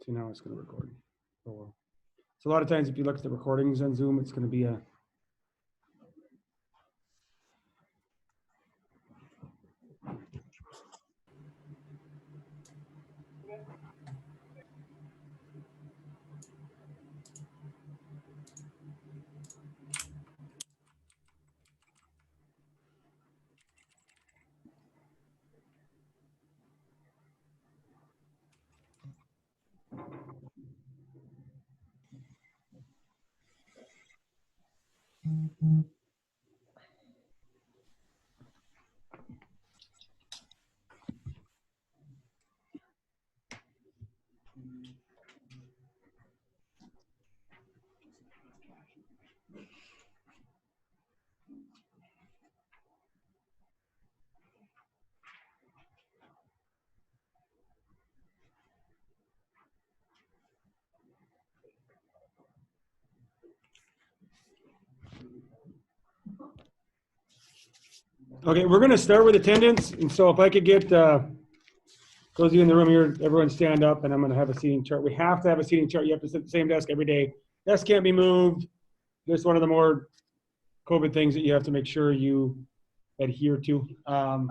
See, now it's going to record. Oh, well. So a lot of times if you look at the recordings on Zoom, it's going to be a okay, we're going to start with attendance. And so if I could get those of you in the room here, everyone stand up, and I'm going to have a seating chart. We have to have a seating chart. You have to sit at the same desk every day. Desk can't be moved. That's one of the more COVID things that you have to make sure you adhere to. All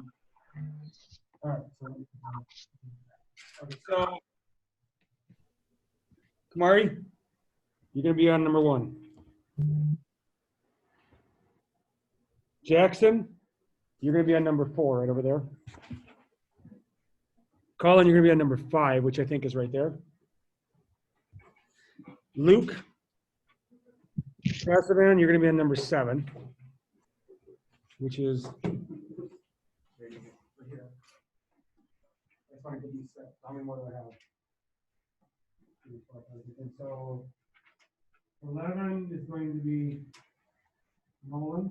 right. So, Kamari, you're going to be on number 1. Jackson, you're going to be on number 4 right over there. Colin, you're going to be on number 5, which I think is right there. Luke, Casavan, you're going to be on number 7, which is. How many more do I have? And so 11 is going to be Nolan.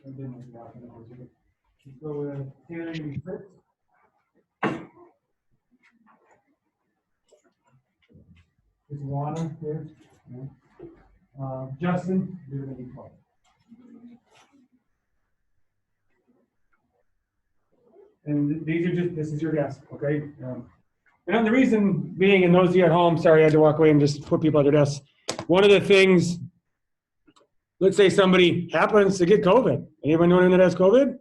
Let's go with 10 and 6. Is Juana here? Yeah. Justin, you're going to be 12. And these are just, this is your desk, okay? And the reason being, and those of you at home, sorry, I had to walk away and just put people at their desks. One of the things, let's say somebody happens to get COVID. Anyone know anyone that has COVID?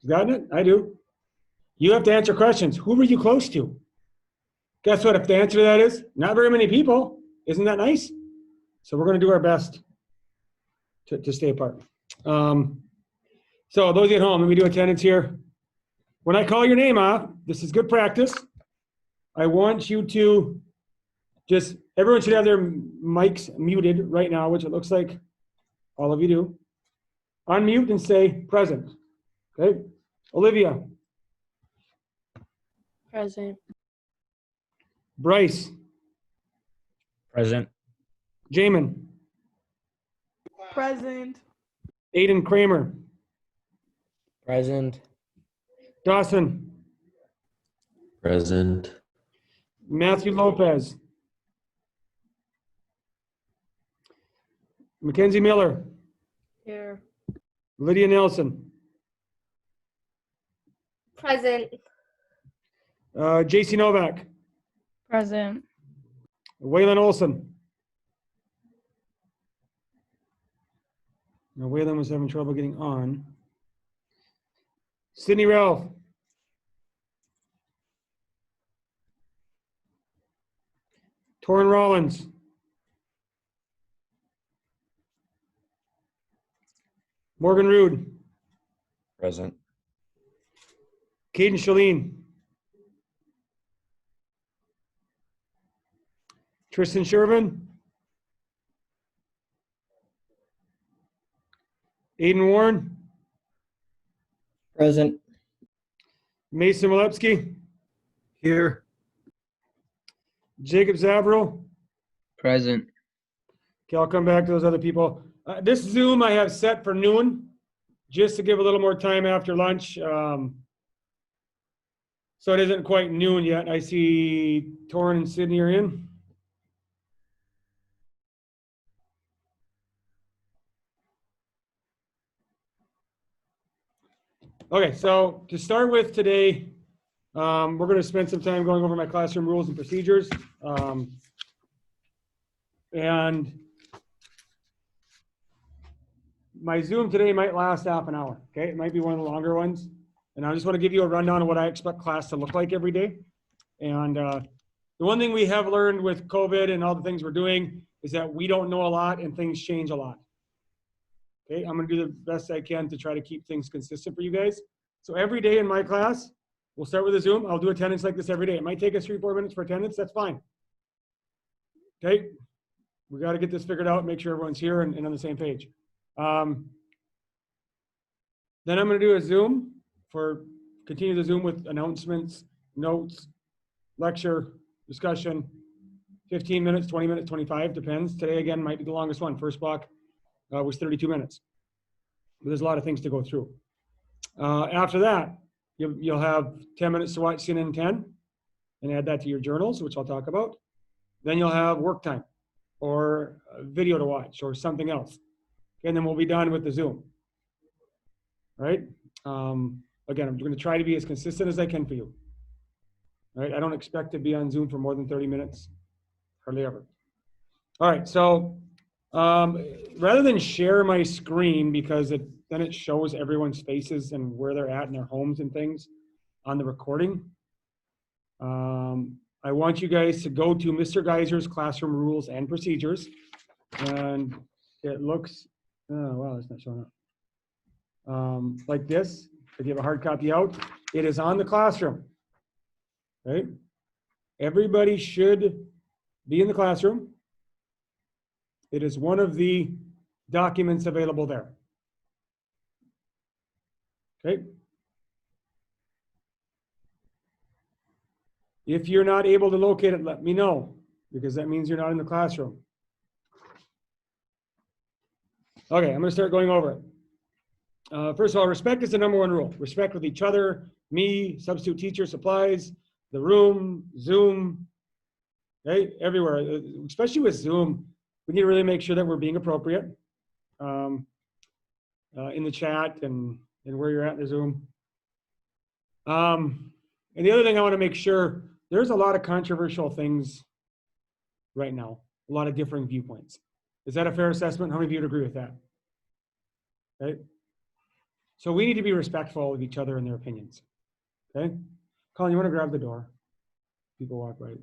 You've gotten it? I do. You have to answer questions. Who were you close to? Guess what? If the answer to that is not very many people, isn't that nice? So we're going to do our best to stay apart. So those of you at home, let me do attendance here. When I call your name off, this is good practice. I want you to just, everyone should have their mics muted right now, which it looks like all of you do. Unmute and say present. Okay. Olivia. Present. Bryce. Present. Jamin. Present. Aiden Kramer. Present. Dawson. Present. Matthew Lopez. Mackenzie Miller. Here. Lydia Nelson. Present. JC Novak. Present. Waylon Olson. Now, Waylon was having trouble getting on. Sydney Ralph. Torrin Rollins. Morgan Rude. Present. Caden Shalene. Tristan Shervin. Aiden Warren. Present. Mason Malepsky. Here. Jacob Zavril. Present. Okay, I'll come back to those other people. This Zoom I have set for noon, just to give a little more time after lunch. So it isn't quite noon yet. I see Torrin and Sydney are in. Okay, so to start with today, we're going to spend some time going over my classroom rules and procedures. And my Zoom today might last half an hour, okay? It might be one of the longer ones. And I just want to give you a rundown of what I expect class to look like every day. And the one thing we have learned with COVID and all the things we're doing is that we don't know a lot and things change a lot. Okay, I'm going to do the best I can to try to keep things consistent for you guys. So every day in my class, we'll start with a Zoom. I'll do attendance like this every day. It might take us 3-4 minutes for attendance. That's fine. Okay, we got to get this figured out, make sure everyone's here and on the same page. Then I'm going to do a Zoom continue the Zoom with announcements, notes, lecture, discussion, 15 minutes, 20 minutes, 25, depends. Today, again, might be the longest one. First block was 32 minutes. But there's a lot of things to go through. After that, you'll have 10 minutes to watch CNN 10 and add that to your journals, which I'll talk about. Then you'll have work time or a video to watch or something else. And then we'll be done with the Zoom. All right? Again, I'm going to try to be as consistent as I can for you. All right? I don't expect to be on Zoom for more than 30 minutes, hardly ever. All right, so rather than share my screen because then it shows everyone's faces and where they're at in their homes and things on the recording, I want you guys to go to Mr. Geiser's Classroom Rules and Procedures, and it looks, oh wow, it's not showing up, like this. If you have a hard copy out, it is on the classroom, right? Everybody should be in the classroom. It is one of the documents available there. Okay. If you're not able to locate it, let me know, because that means you're not in the classroom. Okay, I'm going to start going over it. First of all, respect is the number one rule. Respect with each other, me, substitute teacher, supplies, the room, Zoom, okay, everywhere. Especially with Zoom, we need to really make sure that we're being appropriate in the chat and where you're at in the Zoom. And the other thing I want to make sure, there's a lot of controversial things right now, a lot of differing viewpoints. Is that a fair assessment? How many of you would agree with that? Okay. So we need to be respectful of each other and their opinions. Okay. Colin, you want to grab the door? People walk right.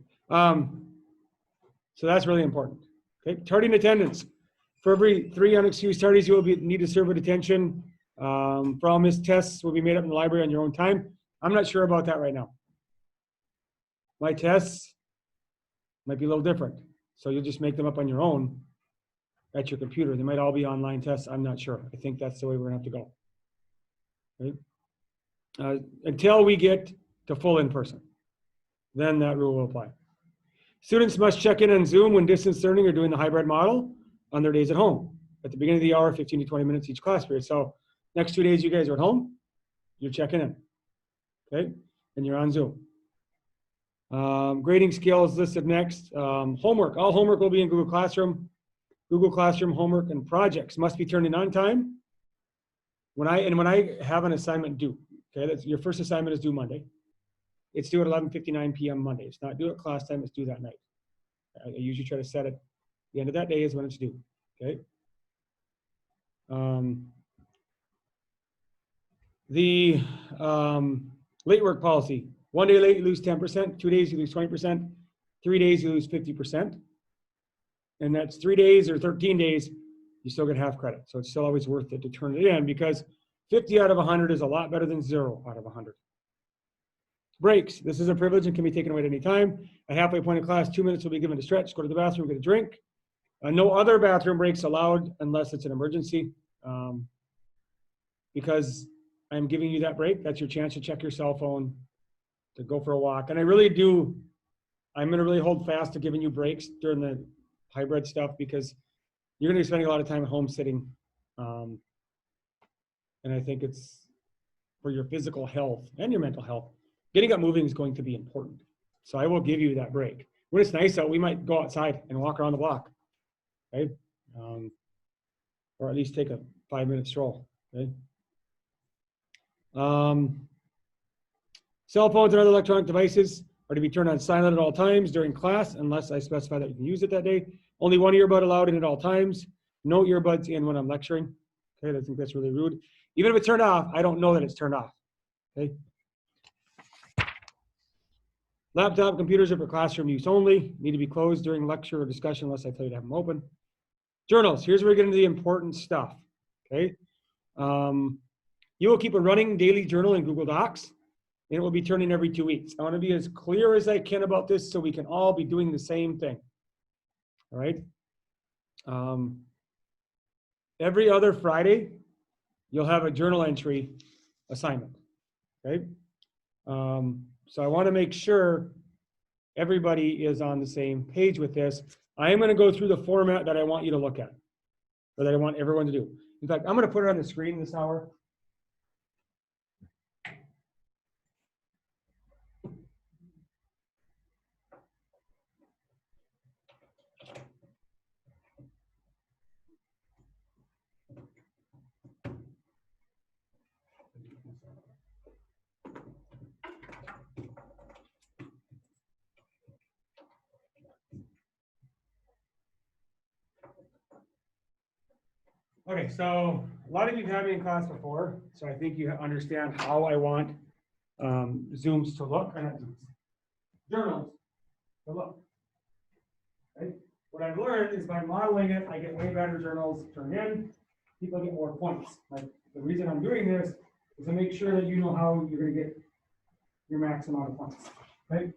So that's really important. Okay. Tardy attendance. For every 3 unexcused tardies, you will need to serve a detention. For all missed tests will be made up in the library on your own time. I'm not sure about that right now. My tests might be a little different. So you'll just make them up on your own at your computer. They might all be online tests. I'm not sure. I think that's the way we're going to have to go. Okay? Until we get to full in-person, then that rule will apply. Students must check in on Zoom when distance learning or doing the hybrid model on their days at home. At the beginning of the hour, 15 to 20 minutes each class period. So next 2 days you guys are at home, you're checking in. Okay? And you're on Zoom. Grading scales listed next. Homework. All homework will be in Google Classroom. Google Classroom homework and projects must be turned in on time. When I have an assignment due, okay, that's your first assignment is due Monday. It's due at 11:59 p.m. Monday. It's not due at class time, it's due that night. I usually try to set it, the end of that day is when it's due, okay? The late work policy. 1 day late, you lose 10%. 2 days, you lose 20%. 3 days, you lose 50%. And that's 3 days or 13 days, you still get half credit. So it's still always worth it to turn it in because 50 out of 100 is a lot better than 0 out of 100. Breaks. This is a privilege and can be taken away at any time. At halfway point in class, 2 minutes will be given to stretch, go to the bathroom, get a drink. No other bathroom breaks allowed unless it's an emergency. Because I'm giving you that break, that's your chance to check your cell phone, to go for a walk. And I'm going to really hold fast to giving you breaks during the hybrid stuff because you're going to be spending a lot of time at home sitting. And I think it's for your physical health and your mental health. Getting up moving is going to be important. So I will give you that break. When it's nice out, we might go outside and walk around the block, okay? Or at least take a 5-minute stroll, okay? Cell phones and other electronic devices are to be turned on silent at all times during class unless I specify that you can use it that day. Only one earbud allowed in at all times. No earbuds in when I'm lecturing. Okay, I think that's really rude. Even if it's turned off, I don't know that it's turned off. Okay. Laptop computers are for classroom use only. Need to be closed during lecture or discussion unless I tell you to have them open. Journals. Here's where we get into the important stuff. Okay. You will keep a running daily journal in Google Docs, and it will be turning every 2 weeks. I want to be as clear as I can about this so we can all be doing the same thing. All right. Every other Friday, you'll have a journal entry assignment. Okay. So I want to make sure everybody is on the same page with this. I am going to go through the format that I want you to look at, or that I want everyone to do. In fact, I'm going to put it on the screen this hour. Okay, so a lot of you have had me in class before, so I think you understand how I want Zooms to look, or not Zooms, journals to look. Okay? What I've learned is by modeling it, I get way better journals turned in, people get more points. Like, the reason I'm doing this is to make sure that you know how you're going to get your max amount of points. Right?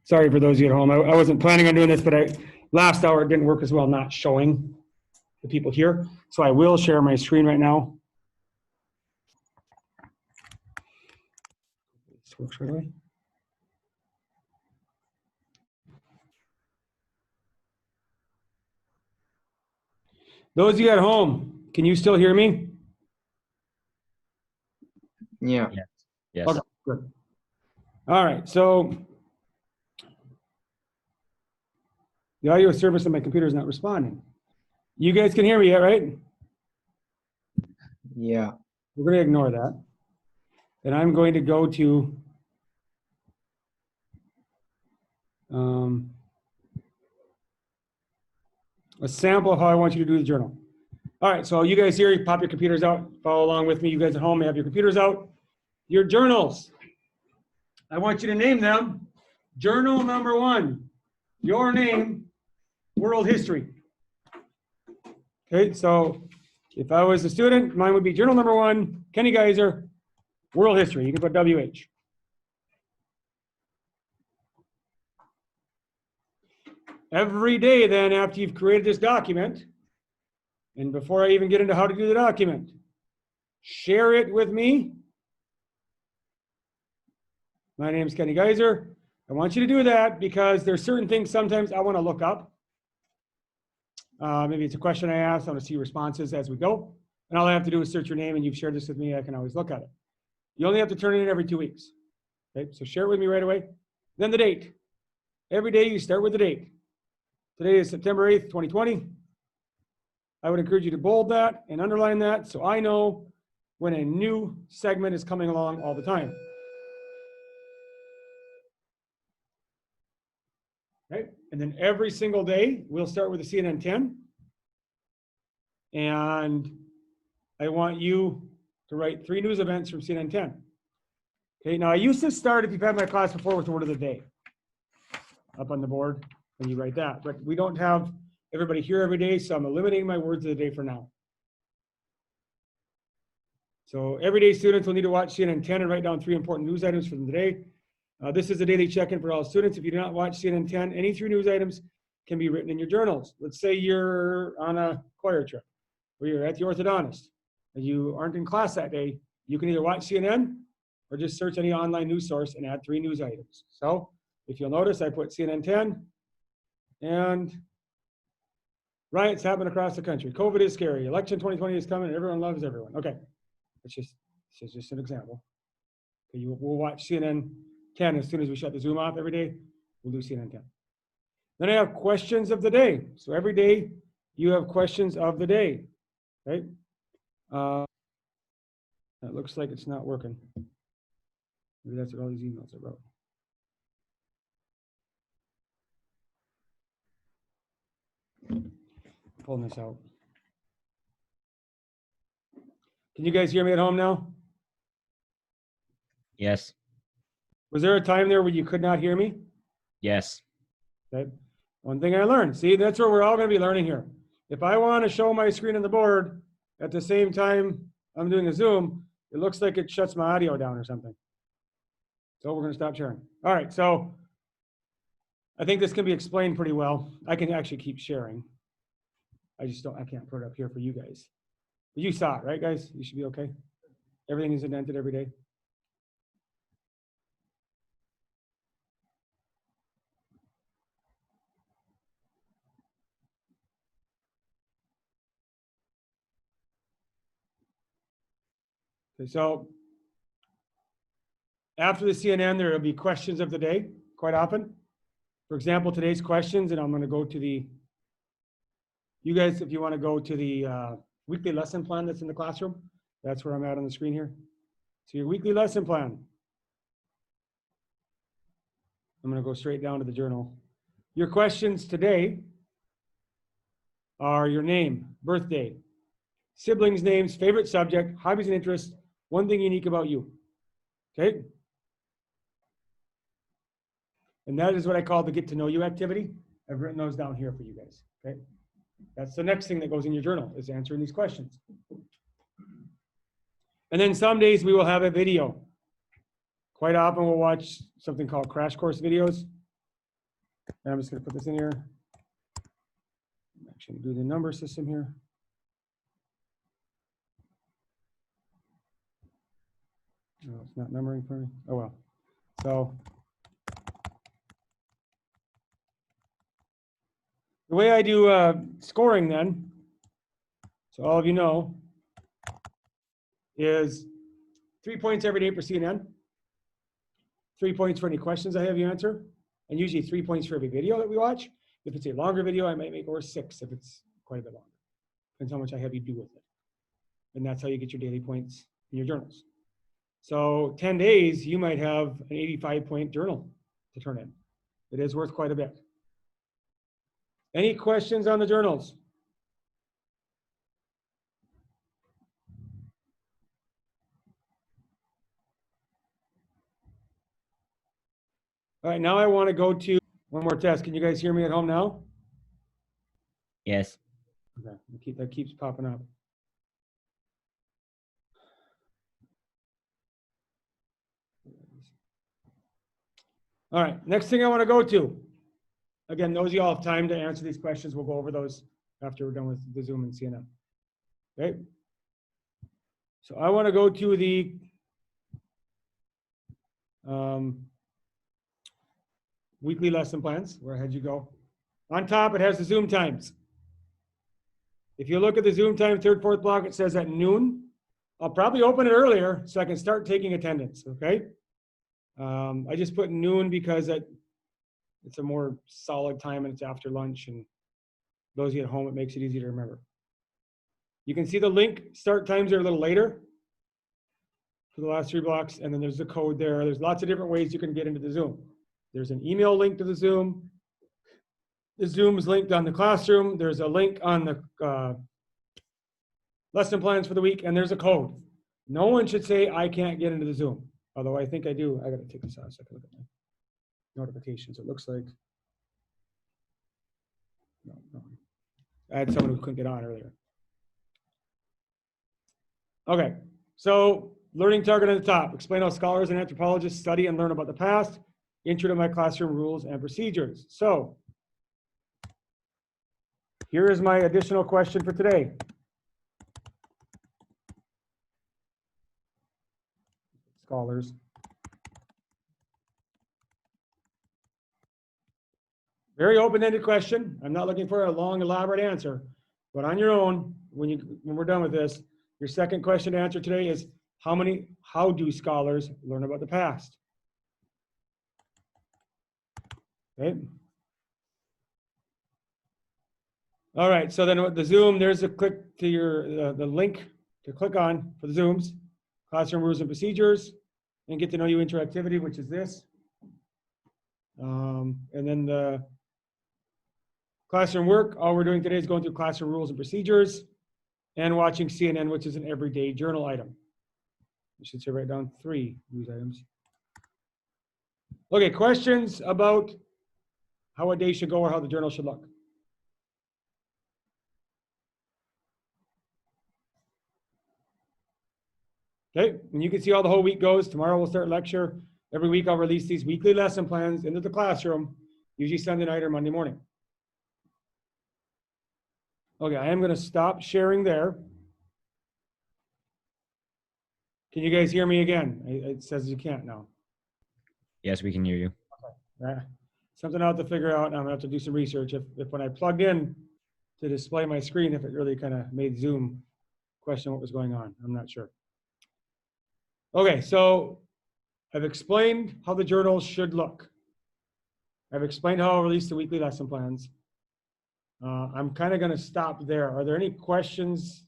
Sorry for those of you at home. I wasn't planning on doing this, but last hour it didn't work as well not showing the people here. So I will share my screen right now. This works right away. Those of you at home, can you still hear me? Yeah. Yes. Okay, good. All right, so the audio service on my computer is not responding. You guys can hear me yet, right? Yeah. We're going to ignore that. And I'm going to go to a sample of how I want you to do the journal. All right, so you guys here, pop your computers out, follow along with me. You guys at home have your computers out. Your journals, I want you to name them. Journal number 1, your name, world history. Okay, so if I was a student, mine would be journal number 1, Kenny Geyser, world history. You can put WH. Every day then, after you've created this document, and before I even get into how to do the document, share it with me. My name is Kenny Geyser. I want you to do that because there's certain things sometimes I want to look up. Maybe it's a question I ask. I want to see responses as we go. And all I have to do is search your name, and you've shared this with me. I can always look at it. You only have to turn it in every 2 weeks. Okay, so share it with me right away. Then the date. Every day you start with the date. Today is September 8th, 2020. I would encourage you to bold that and underline that so I know when a new segment is coming along all the time. Right? And then every single day, we'll start with the CNN 10. And I want you to write 3 news events from CNN 10. Okay, now I used to start, if you've had my class before, with the word of the day up on the board, and you write that. But we don't have everybody here every day, so I'm eliminating my words of the day for now. So everyday students will need to watch CNN 10 and write down 3 important news items from the day. This is a daily check-in for all students. If you do not watch CNN 10, any 3 news items can be written in your journals. Let's say you're on a choir trip, or you're at the orthodontist, and you aren't in class that day. You can either watch CNN or just search any online news source and add 3 news items. So if you'll notice, I put CNN 10 and riots happen across the country. COVID is scary. Election 2020 is coming, and everyone loves everyone. Okay, it's just an example. Okay, we'll watch CNN 10 as soon as we shut the Zoom off every day. We'll do CNN 10. Then I have questions of the day. So every day you have questions of the day. Okay. It looks like it's not working. Maybe that's what all these emails are about. Pulling this out. Can you guys hear me at home now? Yes. Was there a time there where you could not hear me? Yes. Okay. One thing I learned. See, that's what we're all going to be learning here. If I want to show my screen on the board at the same time I'm doing a Zoom, it looks like it shuts my audio down or something. So we're going to stop sharing. All right. So I think this can be explained pretty well. I can actually keep sharing. I can't put it up here for you guys. But you saw it, right, guys? You should be okay. Everything is indented every day. Okay, so after the CNN, there will be questions of the day quite often. For example, today's questions, and I'm going to go to you guys, if you want to go to the weekly lesson plan that's in the classroom, that's where I'm at on the screen here. So your weekly lesson plan. I'm going to go straight down to the journal. Your questions today are your name, birthday, siblings' names, favorite subject, hobbies and interests, one thing unique about you. Okay? And that is what I call the get to know you activity. I've written those down here for you guys. Okay? That's the next thing that goes in your journal, is answering these questions. And then some days we will have a video. Quite often we'll watch something called crash course videos. And I'm just going to put this in here. I'm actually going to do the number system here. No, it's not numbering for me. Oh well. So the way I do scoring then, so all of you know, is 3 points every day for CNN, 3 points for any questions I have you answer, and usually 3 points for every video that we watch. If it's a longer video, I might make or 6 if it's quite a bit longer. Depends how much I have you do with it. And that's how you get your daily points in your journals. So 10 days, you might have an 85-point journal to turn in. It is worth quite a bit. Any questions on the journals? All right, now I want to go to one more test. Can you guys hear me at home now? Yes. Okay, that keeps popping up. All right, next thing I want to go to. Again, those of you all have time to answer these questions. We'll go over those after we're done with the Zoom and CNN. Okay. So I want to go to the weekly lesson plans. Where had you go? On top, it has the Zoom times. If you look at the Zoom time, third, fourth block, it says at noon. I'll probably open it earlier so I can start taking attendance, okay? I just put noon because it's a more solid time and it's after lunch, and those of you at home, it makes it easy to remember. You can see the link start times are a little later for the last 3 blocks, and then there's the code there. There's lots of different ways you can get into the Zoom. There's an email link to the Zoom. The Zoom is linked on the classroom. There's a link on the lesson plans for the week, and there's a code. No one should say, I can't get into the Zoom. Although I think I do. I got to take this out so I can look at my notifications. It looks like, no. I had someone who couldn't get on earlier. Okay, so learning target at the top. Explain how scholars and anthropologists study and learn about the past. Intro to my classroom rules and procedures. So here is my additional question for today. Scholars. Very open-ended question. I'm not looking for a long, elaborate answer, but on your own, when we're done with this, your second question to answer today is how do scholars learn about the past? Okay. All right, so then with the Zoom, there's a click to your, the link to click on for the Zooms, classroom rules and procedures, and get to know you interactivity, which is this. And then the classroom work, all we're doing today is going through classroom rules and procedures and watching CNN, which is an everyday journal item. You should say write down 3 news items. Okay, questions about how a day should go or how the journal should look? Okay, and you can see how the whole week goes. Tomorrow we'll start lecture. Every week I'll release these weekly lesson plans into the classroom, usually Sunday night or Monday morning. Okay, I am going to stop sharing there. Can you guys hear me again? It says you can't now. Yes, we can hear you. Something I'll have to figure out, and I'm going to have to do some research. If when I plugged in to display my screen, if it really kind of made Zoom question what was going on. I'm not sure. Okay, so I've explained how the journals should look. I've explained how I'll release the weekly lesson plans. I'm kind of going to stop there. Are there any questions?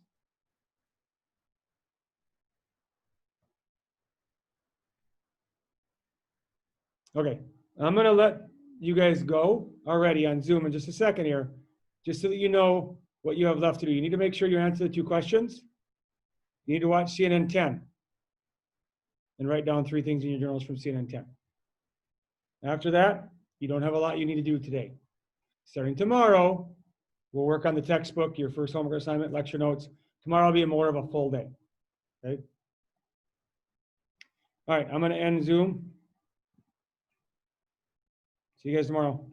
Okay, I'm going to let you guys go already on Zoom in just a second here, just so that you know what you have left to do. You need to make sure you answer the 2 questions. You need to watch CNN 10 and write down 3 things in your journals from CNN 10. After that, you don't have a lot you need to do today. Starting tomorrow, we'll work on the textbook, your first homework assignment, lecture notes. Tomorrow will be more of a full day. Okay. All right, I'm going to end Zoom. See you guys tomorrow.